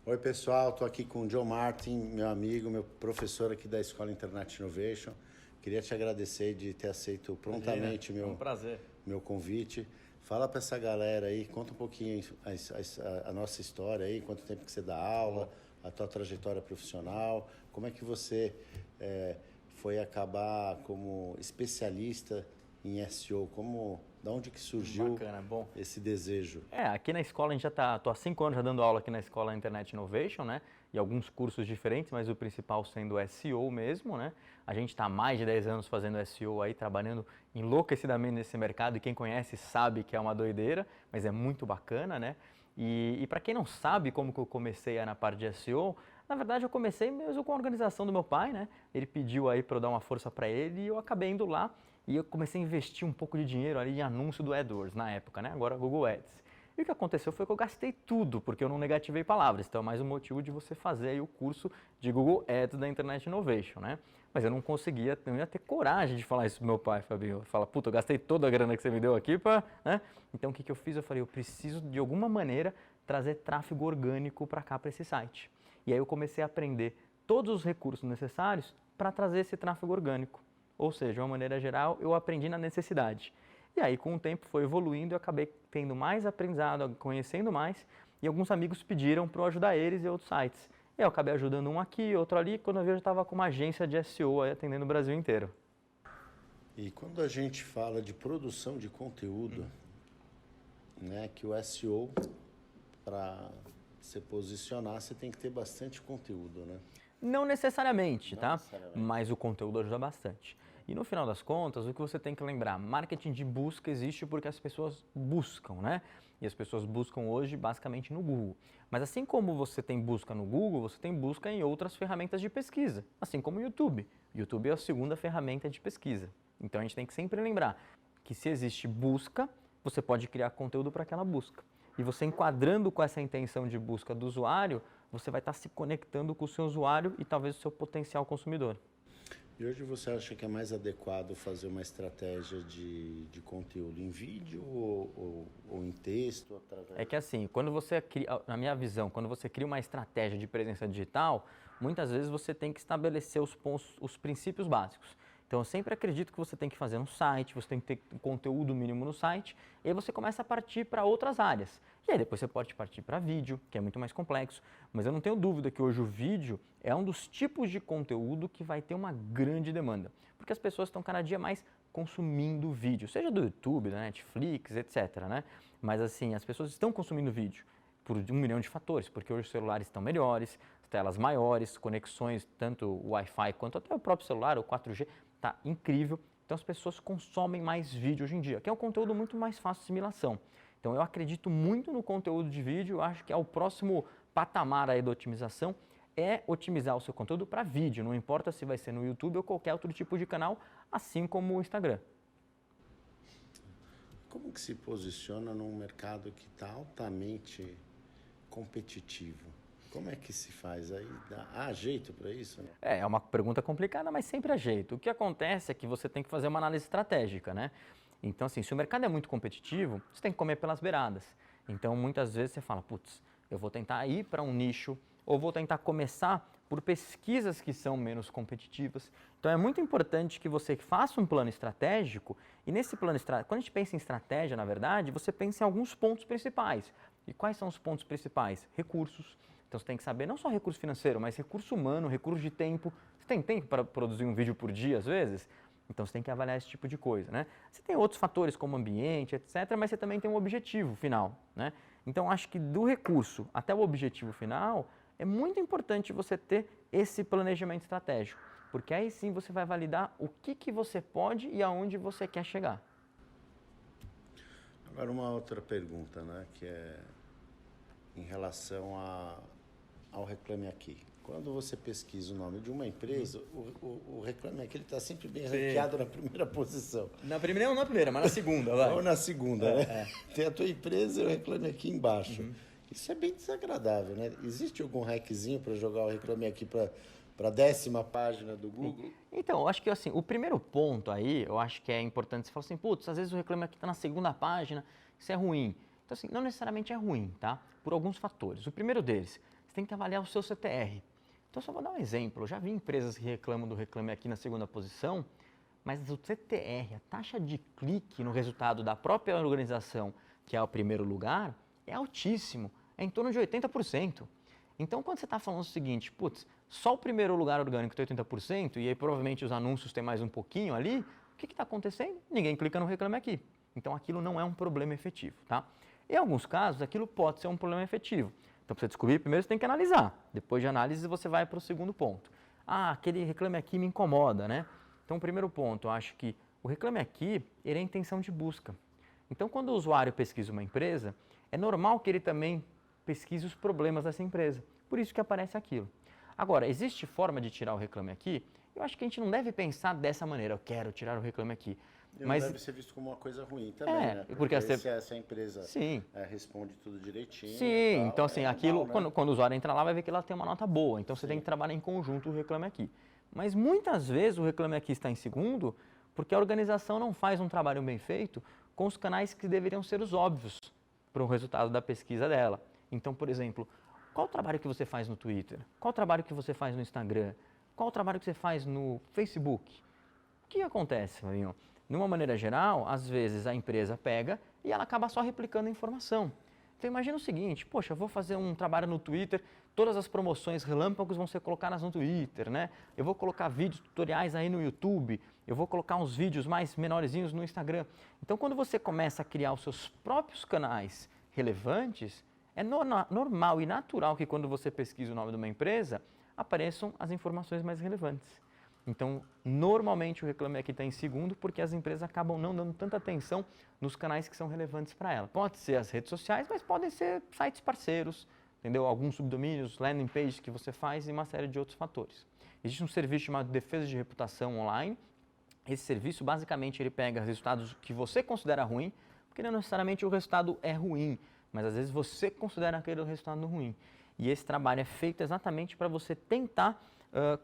Oi pessoal, estou aqui com o John Martin, meu amigo, meu professor aqui da Escola Internet Innovation. Queria te agradecer de ter aceito prontamente um prazer. meu convite. Fala para essa galera aí, conta um pouquinho a nossa história aí, quanto tempo que você dá aula, a tua trajetória profissional, como é que você foi acabar como especialista em SEO, da onde que surgiu esse desejo? Aqui na escola a gente tô há 5 anos já dando aula aqui na Escola Internet Innovation, né? E alguns cursos diferentes, mas o principal sendo SEO mesmo, né? A gente está há mais de 10 anos fazendo SEO aí, trabalhando enlouquecidamente nesse mercado e quem conhece sabe que é uma doideira, mas é muito bacana, né? E para quem não sabe como que eu comecei na parte de SEO, na verdade eu comecei mesmo com a organização do meu pai, né? Ele pediu aí para eu dar uma força para ele e eu acabei indo lá e eu comecei a investir um pouco de dinheiro ali em anúncio do AdWords na época, né? Agora Google Ads. E o que aconteceu foi que eu gastei tudo, porque eu não negativei palavras. Então é mais um motivo de você fazer aí o curso de Google Ads da Internet Innovation, né? Mas eu não conseguia, não ia ter coragem de falar isso pro meu pai, Fabinho. Fala, puta, eu gastei toda a grana que você me deu aqui né? Então o que eu fiz? Eu falei, eu preciso de alguma maneira trazer tráfego orgânico para cá, para esse site. E aí eu comecei a aprender todos os recursos necessários para trazer esse tráfego orgânico. Ou seja, de uma maneira geral, eu aprendi na necessidade. E aí, com o tempo, foi evoluindo e eu acabei tendo mais aprendizado, conhecendo mais. E alguns amigos pediram para eu ajudar eles em outros sites. E aí, eu acabei ajudando um aqui, outro ali. Quando eu vi, eu já estava com uma agência de SEO aí, atendendo o Brasil inteiro. E quando a gente fala de produção de conteúdo, né, que o SEO, para se posicionar, você tem que ter bastante conteúdo, né? Não necessariamente, tá? Mas o conteúdo ajuda bastante. E no final das contas, o que você tem que lembrar, marketing de busca existe porque as pessoas buscam, né? E as pessoas buscam hoje basicamente no Google. Mas assim como você tem busca no Google, você tem busca em outras ferramentas de pesquisa, assim como o YouTube. O YouTube é a segunda ferramenta de pesquisa. Então a gente tem que sempre lembrar que se existe busca, você pode criar conteúdo para aquela busca. E você enquadrando com essa intenção de busca do usuário, você vai estar se conectando com o seu usuário e talvez o seu potencial consumidor. E hoje você acha que é mais adequado fazer uma estratégia de conteúdo em vídeo ou em texto? É que assim, quando você cria, na minha visão, quando você cria uma estratégia de presença digital, muitas vezes você tem que estabelecer os princípios básicos. Então eu sempre acredito que você tem que fazer um site, você tem que ter um conteúdo mínimo no site, e aí você começa a partir para outras áreas. E aí depois você pode partir para vídeo, que é muito mais complexo, mas eu não tenho dúvida que hoje o vídeo é um dos tipos de conteúdo que vai ter uma grande demanda, porque as pessoas estão cada dia mais consumindo vídeo, seja do YouTube, da Netflix, etc, né? Mas assim, as pessoas estão consumindo vídeo por 1 milhão de fatores, porque hoje os celulares estão melhores, telas maiores, conexões, tanto Wi-Fi quanto até o próprio celular, o 4G, tá incrível. Então as pessoas consomem mais vídeo hoje em dia, que é um conteúdo muito mais fácil de assimilação. Então eu acredito muito no conteúdo de vídeo, eu acho que é o próximo patamar aí da otimização, é otimizar o seu conteúdo para vídeo, não importa se vai ser no YouTube ou qualquer outro tipo de canal, assim como o Instagram. Como que se posiciona num mercado que está altamente competitivo? Como é que se faz? Há jeito para isso? Né? É uma pergunta complicada, mas sempre há jeito. O que acontece é que você tem que fazer uma análise estratégica, né? Então, assim, se o mercado é muito competitivo, você tem que comer pelas beiradas. Então, muitas vezes você fala, putz, eu vou tentar ir para um nicho ou vou tentar começar por pesquisas que são menos competitivas. Então, é muito importante que você faça um plano estratégico e nesse plano estratégico, quando a gente pensa em estratégia, na verdade, você pensa em alguns pontos principais. E quais são os pontos principais? Recursos. Então, você tem que saber não só recurso financeiro, mas recurso humano, recurso de tempo. Você tem tempo para produzir um vídeo por dia, às vezes? Então você tem que avaliar esse tipo de coisa, né? Você tem outros fatores como ambiente, etc, mas você também tem um objetivo final, né? Então acho que do recurso até o objetivo final é muito importante você ter esse planejamento estratégico, porque aí sim você vai validar o que você pode e aonde você quer chegar. Agora uma outra pergunta, né, que é em relação ao Reclame Aqui. Quando você pesquisa o nome de uma empresa, o Reclame Aqui está sempre bem ranqueado na primeira posição. Na primeira ou na primeira, mas na segunda, vai. Ou na segunda, né? Tem a tua empresa e o Reclame Aqui embaixo. Isso é bem desagradável, né? Existe algum hackzinho para jogar o Reclame Aqui para a 10ª página do Google? Então, eu acho que assim, o primeiro ponto aí, eu acho que é importante você falar assim, putz, às vezes o Reclame Aqui está na 2ª página, isso é ruim. Então assim, não necessariamente é ruim, tá? Por alguns fatores. O primeiro deles, você tem que avaliar o seu CTR. Então, só vou dar um exemplo. Eu já vi empresas que reclamam do Reclame Aqui na segunda posição, mas o CTR, a taxa de clique no resultado da própria organização, que é o primeiro lugar, é altíssimo, é em torno de 80%. Então, quando você está falando o seguinte, putz, só o primeiro lugar orgânico tem 80%, e aí provavelmente os anúncios têm mais um pouquinho ali, o que está acontecendo? Ninguém clica no Reclame Aqui. Então, aquilo não é um problema efetivo, tá? Em alguns casos, aquilo pode ser um problema efetivo. Então, para você descobrir, primeiro você tem que analisar. Depois de análise, você vai para o segundo ponto. Ah, aquele Reclame Aqui me incomoda, né? Então, o primeiro ponto, eu acho que o Reclame Aqui, ele é a intenção de busca. Então, quando o usuário pesquisa uma empresa, é normal que ele também pesquise os problemas dessa empresa. Por isso que aparece aquilo. Agora, existe forma de tirar o Reclame Aqui? Eu acho que a gente não deve pensar dessa maneira, eu quero tirar o Reclame Aqui. Mas deve ser visto como uma coisa ruim também, né? Porque se essa empresa responde tudo direitinho. Sim, tal, então assim, aquilo, normal, né? quando o usuário entra lá, vai ver que ela tem uma nota boa. Então você tem que trabalhar em conjunto o Reclame Aqui. Mas muitas vezes o Reclame Aqui está em segundo porque a organização não faz um trabalho bem feito com os canais que deveriam ser os óbvios para o resultado da pesquisa dela. Então, por exemplo, qual o trabalho que você faz no Twitter? Qual o trabalho que você faz no Instagram? Qual o trabalho que você faz no Facebook? O que acontece, Fabinho? De uma maneira geral, às vezes a empresa pega e ela acaba só replicando a informação. Então imagina o seguinte, poxa, eu vou fazer um trabalho no Twitter, todas as promoções relâmpagos vão ser colocadas no Twitter, né? Eu vou colocar vídeos tutoriais aí no YouTube, eu vou colocar uns vídeos mais menorzinhos no Instagram. Então quando você começa a criar os seus próprios canais relevantes, é normal e natural que quando você pesquisa o nome de uma empresa, apareçam as informações mais relevantes. Então, normalmente o Reclame Aqui está em segundo porque as empresas acabam não dando tanta atenção nos canais que são relevantes para ela. Pode ser as redes sociais, mas podem ser sites parceiros, entendeu? Alguns subdomínios, landing pages que você faz e uma série de outros fatores. Existe um serviço chamado Defesa de Reputação Online. Esse serviço, basicamente, ele pega resultados que você considera ruim, porque não necessariamente o resultado é ruim, mas às vezes você considera aquele resultado ruim. E esse trabalho é feito exatamente para você tentar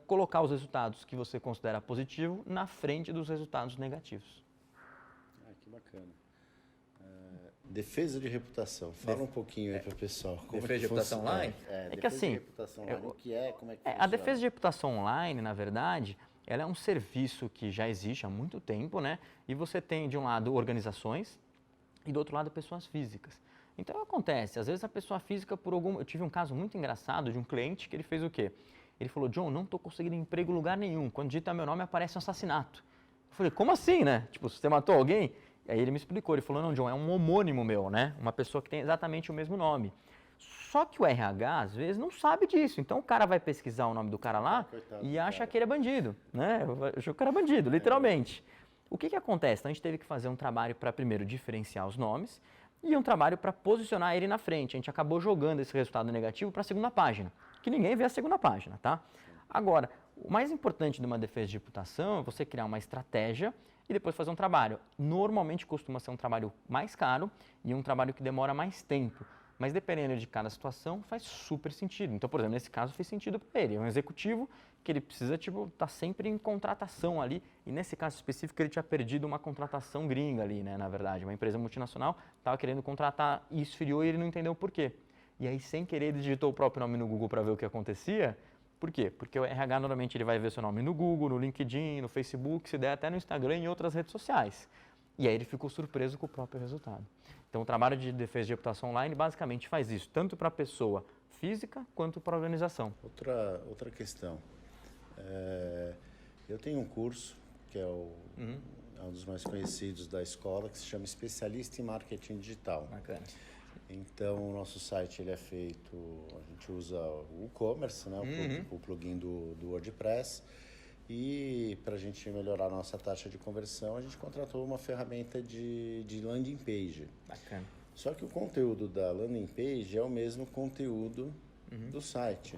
colocar os resultados que você considera positivo na frente dos resultados negativos. Que bacana. Defesa de reputação. Fala um pouquinho aí para o pessoal. Defesa de reputação online? Defesa de reputação online, o que é, como é que funciona? A defesa de reputação online, na verdade, ela é um serviço que já existe há muito tempo, né? E você tem, de um lado, organizações e, do outro lado, pessoas físicas. Então, acontece, às vezes a pessoa física, eu tive um caso muito engraçado de um cliente que ele fez o quê? Ele falou, John, não estou conseguindo emprego em lugar nenhum. Quando digita meu nome, aparece um assassinato. Eu falei, como assim, né? Tipo, você matou alguém? E aí ele me explicou, ele falou, não, John, é um homônimo meu, né? Uma pessoa que tem exatamente o mesmo nome. Só que o RH, às vezes, não sabe disso. Então, o cara vai pesquisar o nome do cara lá e acha que ele é bandido, né? Achou que o cara é bandido, literalmente. O que acontece? Então, a gente teve que fazer um trabalho para, primeiro, diferenciar os nomes e um trabalho para posicionar ele na frente. A gente acabou jogando esse resultado negativo para a segunda página, que ninguém vê a segunda página, tá? Agora, o mais importante de uma defesa de reputação é você criar uma estratégia e depois fazer um trabalho. Normalmente costuma ser um trabalho mais caro e um trabalho que demora mais tempo, mas dependendo de cada situação faz super sentido. Então, por exemplo, nesse caso fez sentido para ele. É um executivo que ele precisa estar sempre em contratação ali e nesse caso específico ele tinha perdido uma contratação gringa ali, né? Na verdade, uma empresa multinacional estava querendo contratar e esfriou e ele não entendeu o porquê. E aí, sem querer, ele digitou o próprio nome no Google para ver o que acontecia. Por quê? Porque o RH, normalmente, ele vai ver seu nome no Google, no LinkedIn, no Facebook, se der até no Instagram e em outras redes sociais. E aí ele ficou surpreso com o próprio resultado. Então, o trabalho de defesa de reputação online basicamente faz isso, tanto para a pessoa física quanto para a organização. Outra questão. Eu tenho um curso, que é um dos mais conhecidos da escola, que se chama Especialista em Marketing Digital. Bacana. Então, o nosso site ele é feito, a gente usa o e-commerce, né, o plugin do WordPress, e para a gente melhorar a nossa taxa de conversão, a gente contratou uma ferramenta de landing page. Bacana. Só que o conteúdo da landing page é o mesmo conteúdo do site.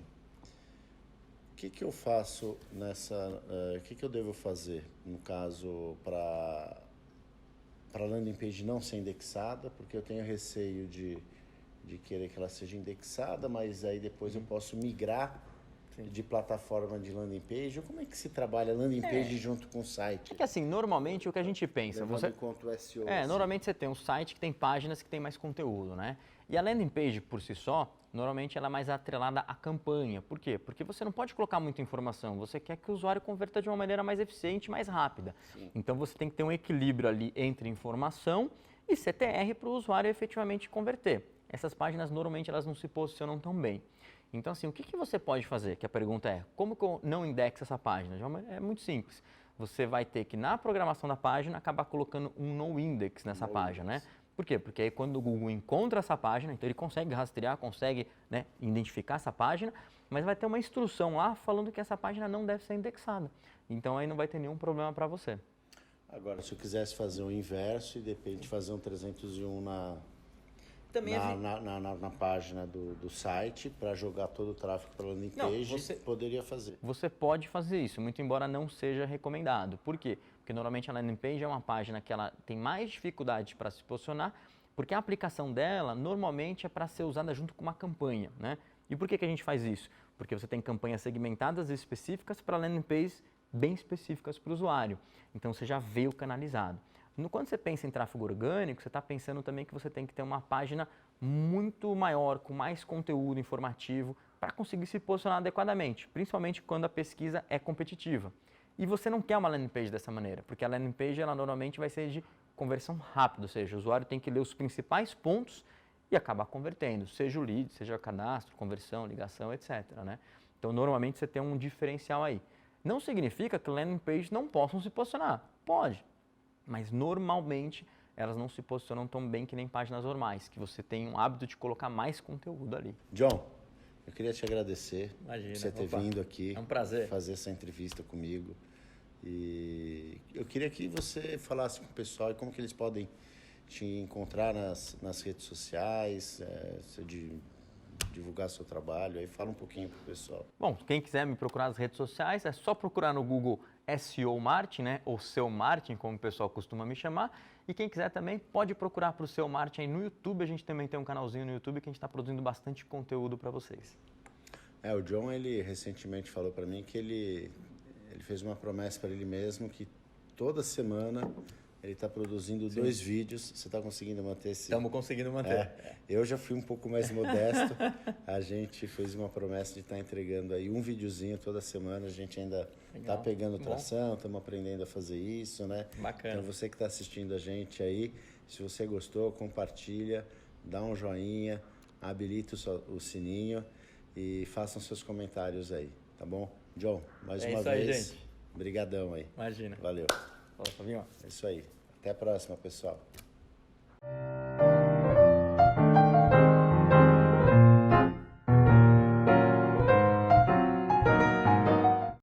O que eu faço o que eu devo fazer, no caso, para a landing page não ser indexada, porque eu tenho receio de querer que ela seja indexada, mas aí depois eu posso migrar de plataforma de landing page. Como é que se trabalha landing page junto com o site? É que assim, normalmente o que a gente pensa... Levando em conta o SEO. Normalmente você tem um site que tem páginas que tem mais conteúdo, né? E a landing page por si só, normalmente ela é mais atrelada à campanha. Por quê? Porque você não pode colocar muita informação, você quer que o usuário converta de uma maneira mais eficiente, mais rápida. Sim. Então você tem que ter um equilíbrio ali entre informação e CTR para o usuário efetivamente converter. Essas páginas normalmente elas não se posicionam tão bem. Então assim, o que você pode fazer? Que a pergunta é, como que eu não indexo essa página? É muito simples. Você vai ter que, na programação da página, acabar colocando um noindex nessa página, né? Por quê? Porque aí quando o Google encontra essa página, então ele consegue rastrear, consegue, né, identificar essa página, mas vai ter uma instrução lá falando que essa página não deve ser indexada. Então aí não vai ter nenhum problema para você. Agora, se eu quisesse fazer o inverso e de repente fazer um 301 na página do site para jogar todo o tráfego para a landing page, poderia fazer. Você pode fazer isso, muito embora não seja recomendado. Por quê? Porque normalmente a landing page é uma página que ela tem mais dificuldade para se posicionar, porque a aplicação dela normalmente é para ser usada junto com uma campanha, né? E por que a gente faz isso? Porque você tem campanhas segmentadas e específicas para landing pages bem específicas para o usuário. Então você já veio canalizado. Quando você pensa em tráfego orgânico, você está pensando também que você tem que ter uma página muito maior, com mais conteúdo informativo, para conseguir se posicionar adequadamente, principalmente quando a pesquisa é competitiva. E você não quer uma landing page dessa maneira, porque a landing page ela normalmente vai ser de conversão rápida, ou seja, o usuário tem que ler os principais pontos e acabar convertendo, seja o lead, seja o cadastro, conversão, ligação, etc. Né? Então, normalmente você tem um diferencial aí. Não significa que landing pages não possam se posicionar. Pode, mas normalmente elas não se posicionam tão bem que nem páginas normais, que você tem um hábito de colocar mais conteúdo ali. John, eu queria te agradecer por você ter Opa, vindo aqui, é um prazer fazer essa entrevista comigo. E eu queria que você falasse com o pessoal como que eles podem te encontrar nas redes sociais, divulgar seu trabalho, aí fala um pouquinho pro pessoal. Bom, quem quiser me procurar nas redes sociais, é só procurar no Google SEO Martin, né? Ou Seu Martin, como o pessoal costuma me chamar. E quem quiser também pode procurar para o Seu Martin aí no YouTube. A gente também tem um canalzinho no YouTube que a gente está produzindo bastante conteúdo para vocês. O John, ele recentemente falou para mim que ele fez uma promessa para ele mesmo que toda semana ele está produzindo 2 vídeos. Você está conseguindo manter esse... Estamos conseguindo manter. Eu já fui um pouco mais modesto. A gente fez uma promessa de estar entregando aí um videozinho toda semana. A gente ainda está pegando tração, estamos aprendendo a fazer isso, né? Bacana. Então você que está assistindo a gente aí, se você gostou, compartilha, dá um joinha, habilita o sininho e façam seus comentários aí, tá bom? John, mais uma vez, gente. Brigadão aí. Imagina. Valeu. Fala, Fabinho. É isso aí. Até a próxima, pessoal.